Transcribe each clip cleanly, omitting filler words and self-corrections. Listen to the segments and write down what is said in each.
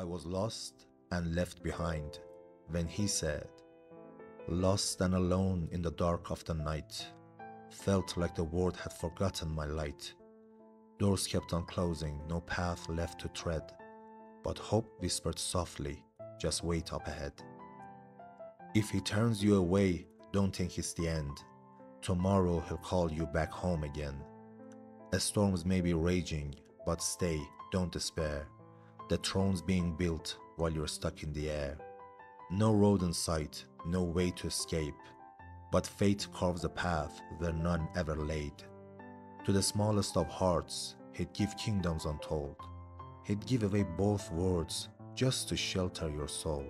I was lost and left behind when he said, lost and alone in the dark of the night, felt like the world had forgotten my light. Doors kept on closing, no path left to tread, but hope whispered softly, just wait up ahead. If he turns you away, don't think it's the end. Tomorrow he'll call you back home again. Storms may be raging, but stay, don't despair. The throne's being built while you're stuck in the air. No road in sight, no way to escape, but fate carves a path where none ever laid. To the smallest of hearts, he'd give kingdoms untold. He'd give away both worlds just to shelter your soul.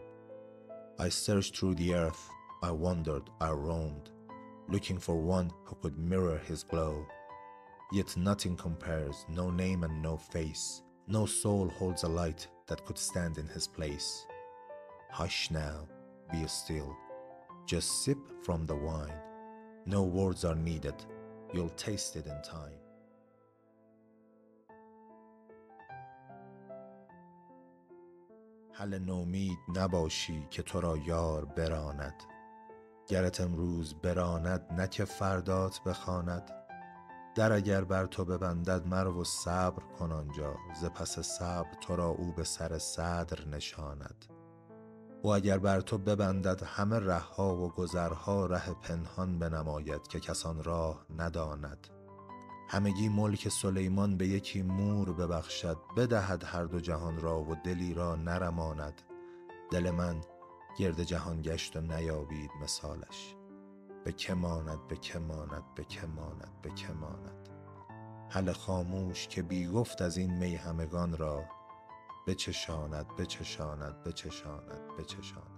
I searched through the earth, I wandered, I roamed, looking for one who could mirror his glow. Yet nothing compares, no name and no face, no soul holds a light that could stand in his place. Hush now, be still, just sip from the wine. No words are needed, you'll taste it in time. هله نومید نباشی که تو را یار براند، گرت امروز براند نه که فردات بخواند. در اگر بر تو ببندد مرو و صبر کن آنجا، ز پس صبر تو را او به سر صدر نشاند. و اگر بر تو ببندد همه رهها و گذرها، ره پنهان بنماید که کسان راه نداند. همگی ملک سلیمان به یکی مور ببخشد، بدهد هر دو جهان را و دلی را نرماند. دل من گرد جهان گشت و نیابید مثالش، به که ماند به که ماند به که ماند به که ماند. هله خاموش که بی گفت از این می همگان را، بچشاند بچشاند بچشاند بچشاند.